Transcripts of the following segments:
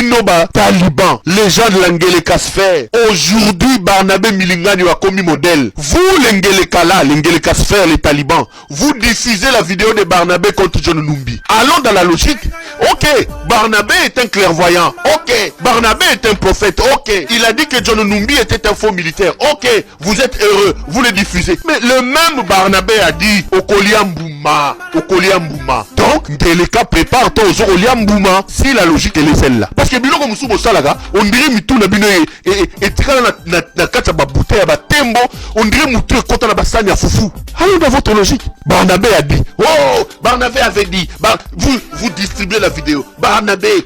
Binoba, Taliban, les gens de l'Angeleka Sphère. Aujourd'hui, Barnabé Milingani a commis modèle. Vous, l'Angeleka là, l'Angeleka Sphère, les talibans, vous diffusez la vidéo de Barnabé contre John Numbi. Allons dans la logique. Ok, Barnabé est un clairvoyant. Ok, Barnabé est un prophète. Ok, il a dit que John Numbi était un faux militaire. Ok, vous êtes heureux, vous le diffusez. Mais le même Barnabé a dit Okoliambouma. Donc, Ngeleka prépare toi aux Okoliambouma. Si la logique elle est celle-là. Parce que Biloko Moussoubo Salaga, on dirait Mitou Nabino et tirana na Kataba bouteille à Tembo, on dirait Moutou et Kota na Bassani à Foufou. Allons dans votre logique. Barnabé a dit. Oh, Barnabé avait dit. Vous distribuez la vidéo. Barnabé,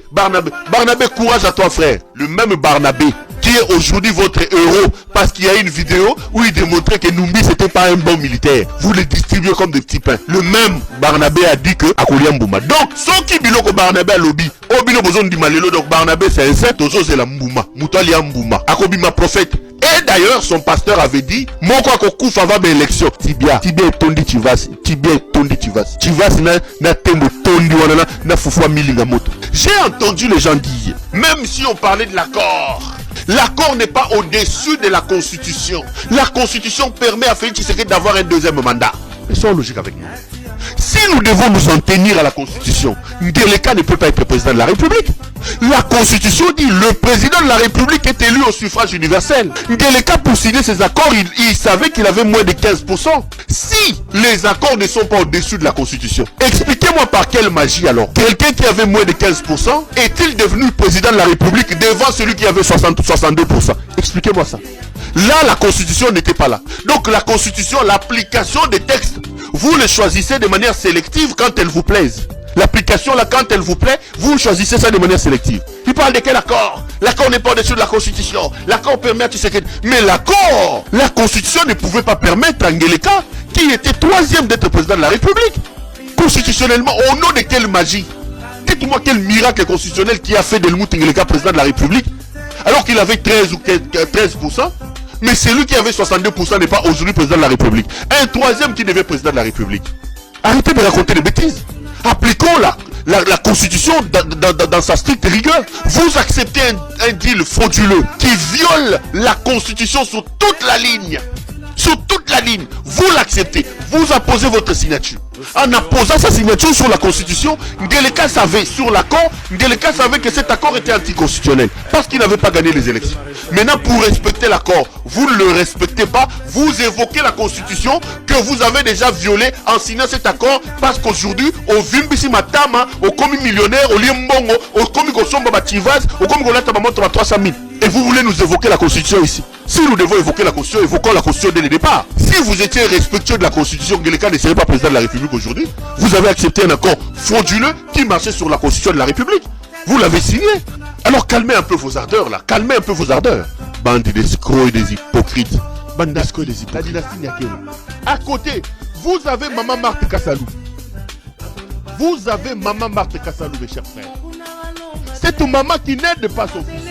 courage à toi frère. Le même Barnabé qui est aujourd'hui votre héros parce qu'il y a une vidéo où il démontrait que Numbi c'était pas un bon militaire. Vous le distribuez comme des petits pains. Le même Barnabé a dit que Akoliambouma. Donc, ceux qui biloko Barnabé a lobby, Obino Bozon du Malelo, donc Barnabé c'est un saint, Tozo c'est la Mbouma, Moutaliambouma, Akobima prophète. Et d'ailleurs, son pasteur avait dit, Moko Akokouf avant l'élection. Tibia est tondi Tivas. Tivas na tembo tondi wana na fufua milinga moto. J'ai entendu les gens dire, même si on parlait de l'accord n'est pas au-dessus de la Constitution. La Constitution permet à Félix Tshisekedi d'avoir un deuxième mandat. Ils sont logiques avec nous. Si nous devons nous en tenir à la Constitution, Ngeleka ne peut pas être président de la République. La Constitution dit le président de la République est élu au suffrage universel. Ngeleka, pour signer ces accords, il savait qu'il avait moins de 15%. Si les accords ne sont pas au-dessus de la Constitution, expliquez-moi par quelle magie alors quelqu'un qui avait moins de 15% est-il devenu président de la République devant celui qui avait 62%? Expliquez-moi ça. Là, la Constitution n'était pas là. Donc la Constitution, l'application des textes, vous les choisissez de manière sélective quand elles vous plaisent. L'application là, quand elle vous plaît, vous choisissez ça de manière sélective. Il parle de quel accord? L'accord n'est pas au-dessus de la Constitution. L'accord permet à Tshisekedi. Mais l'accord, la Constitution ne pouvait pas permettre à Ngeleka, qui était troisième, d'être président de la République. Constitutionnellement, au nom de quelle magie? Dites-moi quel miracle constitutionnel qui a fait de Helmut Ngeleka président de la République, alors qu'il avait 13%, mais celui qui avait 62% n'est pas aujourd'hui président de la République. Un troisième qui devait président de la République. Arrêtez de raconter des bêtises. Appliquons la Constitution dans sa stricte rigueur. Vous acceptez un deal frauduleux qui viole la Constitution sur toute la ligne. Sur toute la ligne, vous l'acceptez. Vous apposez votre signature. En apposant sa signature sur la Constitution, Ngeleka savait sur l'accord, Ngeleka savait que cet accord était anticonstitutionnel parce qu'il n'avait pas gagné les élections. Maintenant, pour respecter l'accord, vous ne le respectez pas, vous évoquez la Constitution que vous avez déjà violée en signant cet accord parce qu'aujourd'hui, au Vimbisi Matama, au commis millionnaire, au Liembongo, au commis Kosomba Bativaz, au commis Golata Bamoto à 300 000. Et vous voulez nous évoquer la Constitution ici. Si nous devons évoquer la Constitution, évoquons la Constitution dès le départ. Si vous étiez respectueux de la Constitution, Ngeleka ne serait pas président de la République aujourd'hui. Vous avez accepté un accord frauduleux qui marchait sur la Constitution de la République. Vous l'avez signé. Alors calmez un peu vos ardeurs là. Calmez un peu vos ardeurs. Bande d'escrocs et des hypocrites. Bande d'escrocs et des hypocrites. La dynastie Nyakero. À côté, vous avez Maman Marthe Kassalou. Vous avez Maman Marthe Kassalou, mes chers frères. Cette maman qui n'aide pas son fils,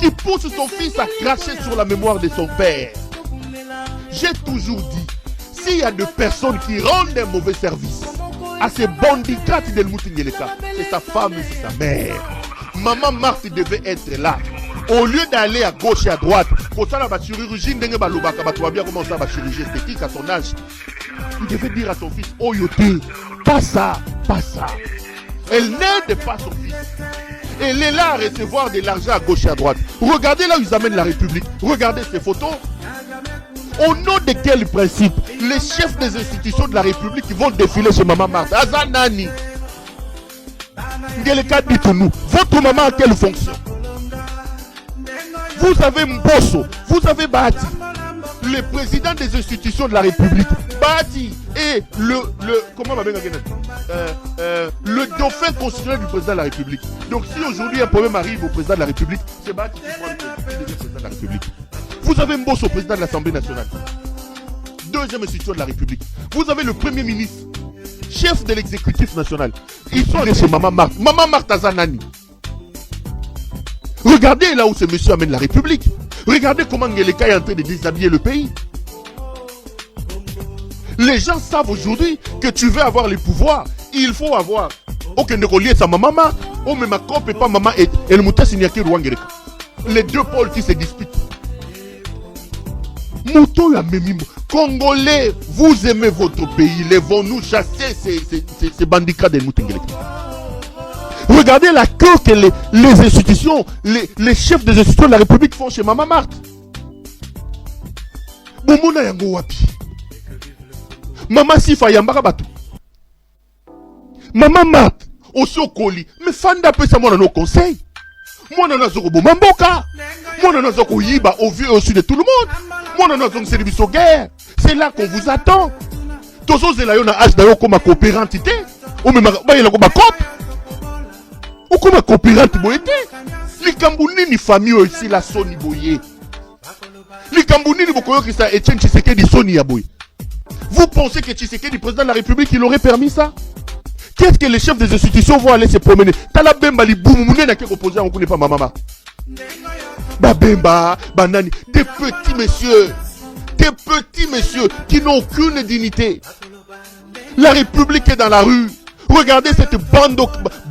qui pousse son fils à cracher sur la mémoire de son père. J'ai toujours dit, s'il y a des personnes qui rendent un mauvais service à ces bandicates de Helmut Ngeleka, c'est sa femme, c'est sa mère. Maman Marthe devait être là. Au lieu d'aller à gauche et à droite, pour ça, la chirurgie, comment ça, la chirurgie esthétique à son âge, il devait dire à son fils, oh yoté, pas ça, pas ça. Elle n'aide pas son fils. Elle est là à recevoir de l'argent à gauche et à droite. Regardez là où ils amènent la République. Regardez ces photos. Au nom de quel principe les chefs des institutions de la République vont défiler chez Maman Marthe? Azanani. Ngeleka, dites-nous, votre maman a quelle fonction? Vous avez Mbosso, vous avez Bahati, le président des institutions de la République. Bahati et le dauphin constitutionnel du président de la République. Donc si aujourd'hui un problème arrive au président de la République, c'est Bahati qui prend le président de la République. Vous avez Mbosso, président de l'Assemblée nationale, deuxième institution de la République. Vous avez le premier ministre, chef de l'exécutif national. Ils sont allés chez Maman Marthe. Maman Marthe Azanani. Regardez là où ce monsieur amène la République. Regardez comment Ngeleka est en train de déshabiller le pays. Les gens savent aujourd'hui que tu veux avoir les pouvoirs. Il faut avoir Ok, ne relier sa maman Marthe. Oh, mais ma copie et pas maman et le mouton signaki Rwangereka. Les deux pôles qui se disputent. Mouton la même. Congolais, vous aimez votre pays. Laissons-nous chasser ces bandicats de Moutengeleka. Regardez la queue que les institutions, les chefs des institutions de la République font chez Maman Marthe. Bomona yango wapi. Maman Sifa yambaka batu. Maman Marthe, aussi au colis. Mais Fanda peut savoir nos conseils. Moi, on a Mamboka. Moi, on a Yiba au vieux et au sud de tout le monde. Moi, on a service aux guerres. C'est là qu'on vous attend. Tous ceux là, on a âge d'ailleurs comme coopérantité. Ou même comme cop. Ou comme coopérante boyete. Les Kambouni ni famille aussi la Sony boye. Les Kambouni ni bokoyo qui ça Etienne Tshisekedi Sony yaboy. Vous pensez que Tshisekedi, président de la République, il aurait permis ça? Qu'est-ce que les chefs des institutions vont aller se promener? Tala Bemba li boumouné n'a qu'à opposer à on connaît pas maman. Ba Bemba, Banani, des petits messieurs qui n'ont aucune dignité. La République est dans la rue. Regardez cette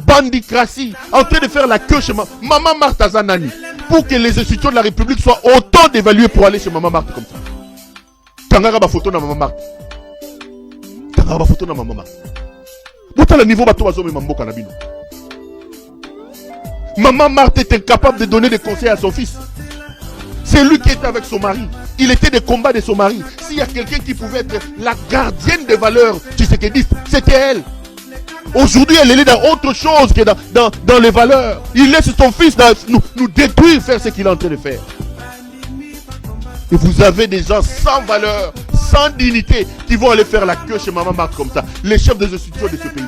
bandicratie en train de faire la queue chez Maman Marthe Zanani pour que les institutions de la République soient autant d'évaluées pour aller chez Maman Marthe comme ça. Tangara ba photo na Maman Marthe. Tangara ba photo na Maman Marthe. Pourtant le niveau bateau bazo memambo kanabino. Maman Marthe est incapable de donner des conseils à son fils. C'est lui qui était avec son mari. Il était des combats de son mari. S'il y a quelqu'un qui pouvait être la gardienne des valeurs, tu sais qu'elle dit, c'était elle. Aujourd'hui, elle est dans autre chose que dans les valeurs. Il laisse son fils nous détruire, faire ce qu'il est en train de faire. Et vous avez des gens sans valeur, sans dignité, qui vont aller faire la queue chez Maman Marthe comme ça. Les chefs des institutions de ce pays.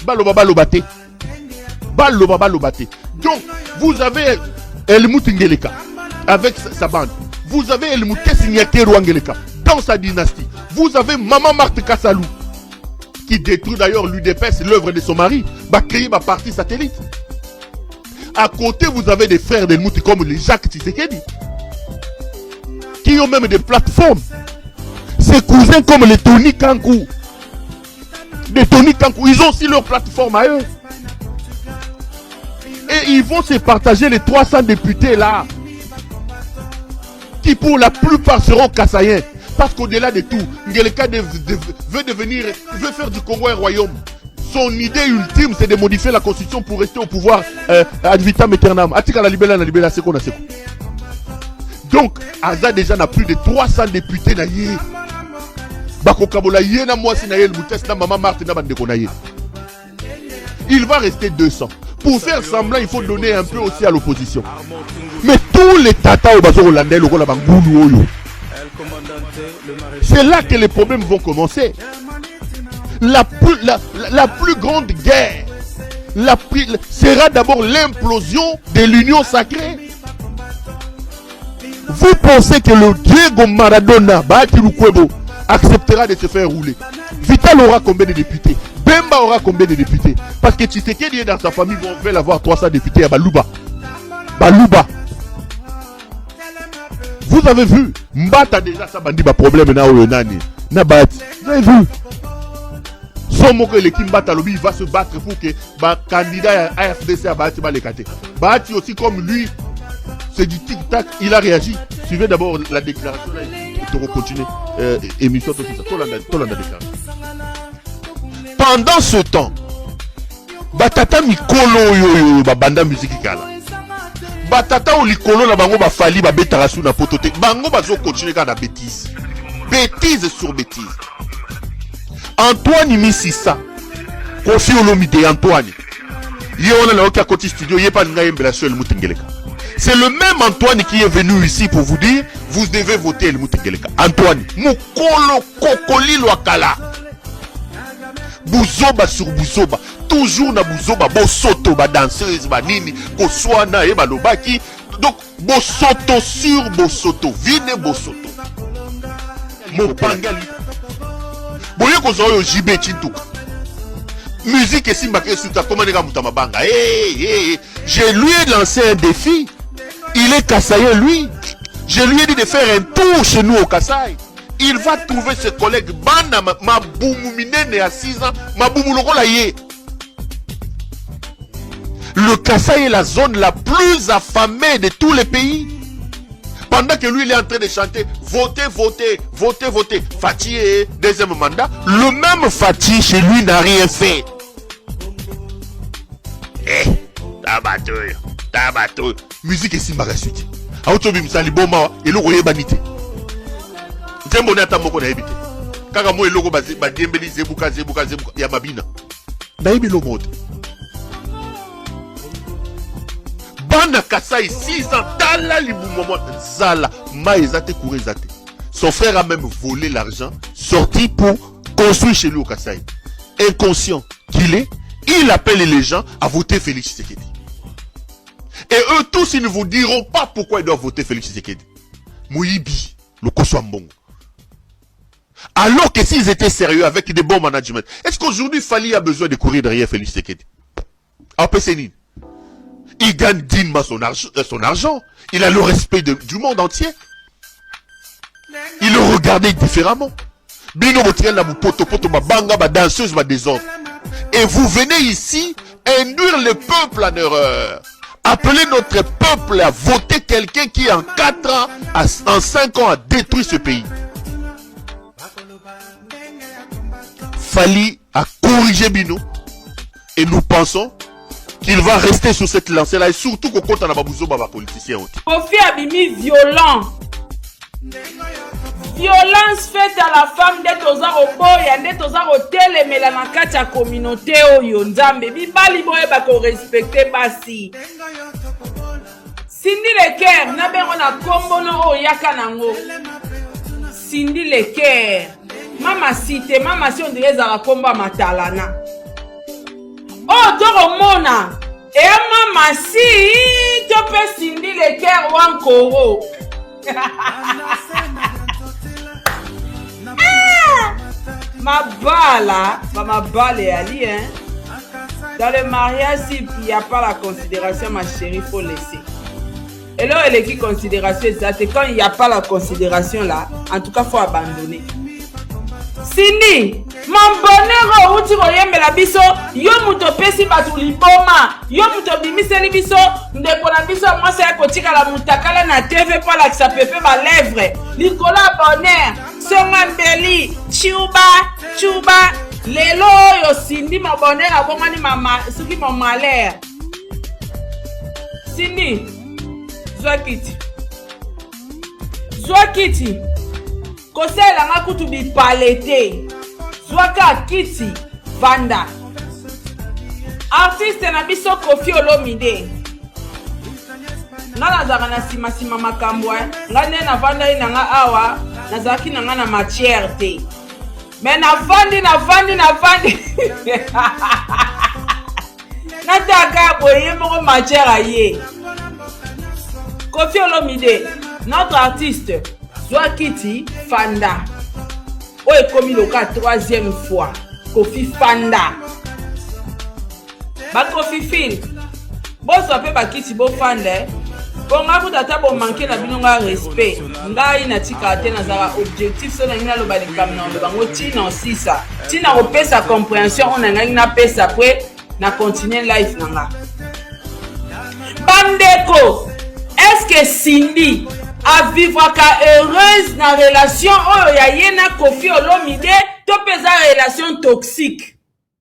Balobaba Lobate. Balobaba Lobate. Donc, vous avez Helmut Ngeleka avec sa bande. Vous avez Helmut Signake Rwangeleka dans sa dynastie. Vous avez Maman Marthe Kassalou qui détruit d'ailleurs l'UDPS, l'œuvre de son mari, va créer ma partie satellite. À côté, vous avez des frères d'Helmut comme les Jacques Tshisekedi qui ont même des plateformes. Ses cousins comme les Tony Kankou. Les Tony Kankou, ils ont aussi leur plateforme à eux. Et ils vont se partager les 300 députés là. Qui pour la plupart seront kassaïens. Parce qu'au-delà de tout, Ngeleka veut faire du Congo un royaume. Son idée ultime, c'est de modifier la constitution pour rester au pouvoir ad vitam aeternam. Atika la libella, c'est qu'on a ce coup. Donc, Aza déjà n'a plus de 300 députés na yé. Bako Kabola yé na moi si na yé le boutesse na Maman Marthe na bande konaye. Il va rester 200. Pour faire semblant, il faut donner un peu aussi à l'opposition. Mais tous les tatas au bazo hollandais, le rôle à c'est là que les problèmes vont commencer. La plus grande guerre sera d'abord l'implosion de l'union sacrée. Vous pensez que le Diego Maradona, acceptera de se faire rouler? Vital aura combien de députés? Bemba aura combien de députés? Parce que Tshisekedi est dans sa famille, on veut avoir 300 députés à Balouba. Vous avez vu, Mbata déjà ça bandi ba problème na oyonani. Na bati. Vous avez vu? Somoko l'équipe Mbata Lobi va se battre pour que ba candidat à AFDC à Bati ba lekate. Bati aussi comme lui, c'est du tic-tac, il a réagi. Suivez d'abord la déclaration là, et continuer émission tout ça. Tolanda déclaration. Pendant ce temps, batata mikolo yo ba banda musique kala. Batata ou likolo na bango ba fali ba betara sou na potote. Bango bazo continuer ka na bêtise. Bêtise sur bêtise. Antoine Misissa. Kofi Olomide Antoine. Yé on a la oka côté studio, yé pas nga yembela sur le Mutengeleka. C'est le même Antoine qui est venu ici pour vous dire, vous devez voter le Mutengeleka. Antoine, Mukolo Kokoli Loakala. Bouzoba sur Bouzoba. Toujours na Bouzoba, Bosoto, ba danseuse, ba nini, Koswana et Balobaki. Donc, Bosoto sur Bosoto. Vine Bosoto. Mopangali. Boye Kozoyo Jibé Chintuka. Musique et Simbake Suta, comment les gars Moutamabanga. Je lui ai lancé un défi. Il est Kassaïen, lui. Je lui ai dit de faire un tour chez nous au Kassai. Il va trouver ses collègues. Bana Maboumou Minene à 6 ans. Maboumou Lokola Yé. Le Kasaï est la zone la plus affamée de tous les pays. Pendant que lui, il est en train de chanter « Votez, votez, votez, votez ». Fati est deuxième mandat. Le même Fati, chez lui, n'a rien fait. Eh, tabatouille, tabatouille. Musique est si magasuti. Aotobi msali boma, eloko yebanite. Ntembo ne atamoko na ebite. Kaka mo eloko badiembeli zebuka, zebuka, zebuka. Ya mabina. Na ebi lo mode. Bana Kasaï 6 ans, tala libumomo zala, maezate kourezate. Son frère a même volé l'argent, sorti pour construire chez lui au Kasaï. Inconscient qu'il est, il appelle les gens à voter Félix Tshisekedi. Et eux tous, ils ne vous diront pas pourquoi ils doivent voter Félix Tshisekedi. Mouibi, le Koswambongo. Alors que s'ils étaient sérieux avec des bons managements, est-ce qu'aujourd'hui Fali a besoin de courir derrière Félix Tshisekedi? Apessénine. Il gagne dignement son argent. Il a le respect du monde entier. Il le regardait différemment. Bino botiel la poto ma banga ma danseuse ma désordre. Et vous venez ici induire le peuple en erreur. Appeler notre peuple à voter quelqu'un qui en 4 ans, en 5 ans a détruit ce pays. Fali a corrigé Bino. Et nous pensons qu'il va rester sur cette lancée-là et surtout qu'au compte en ababouzo baba politicien. Kofi Abimi violent. Violence faite à la femme d'être aux aroboya, d'être aux arotele, mais la nakati ya communauté oyo nzambe. Bibali boye bako respecter basi. Cindy Leker, na bengo na kombono oyo yaka nango. Cindy Leker. Mama si on dirait za komba matalana. Oh, Doromona! Et maman, si tu peux Cindy Leker ou encore. Ma balle est allée, hein. Dans le mariage, s'il n'y a pas la considération, ma chérie, il faut laisser. Et là, il y a qui considération, c'est quand il n'y a pas la considération là, en tout cas, il faut abandonner. Cindy, mon bonheur où tu voyais la biso, yo muto pesi batu liboma, yo muto bimiseli biso, ndeko na biso moi c'est kotika la mutakala na TV pour la que ça peut faire ma lèvre. Nicolas Bonheur, Songambeli, Chuba, lelo yo Cindy mon bonheur abomani mama, soki mon malheur. Cindy, Zwa kiti. Kosel nga kutu bi palete. Zwaka kiti vanda. Artiste na biso Kofi Olomide. Nga nazaka na sima makambo. Nga ne na vanda ina nga awa. Nazaki na nga na matière te. Mais na vandi. Nataka boye moko matière aye. Kofi Olomide, notre artiste. Zwakiti Fanda. O est commis le cas 3e fois. Kofi Fanda. Ba Kofi Phil. Bon so pe ba kiti bo Fanda. Bon nga bu tata bo manquer na bino nga respect. Nga ina tika te na zara objectif so na ngina lo ba de kamna lo bango tina osisa. Tina o pesa compréhension on nga ngina pesa après na continuer life nanga. Bandeko. Est-ce que Cindy a vivre heureuse na relation oyo ya yena Kofi Olomide to pesa relation toxique?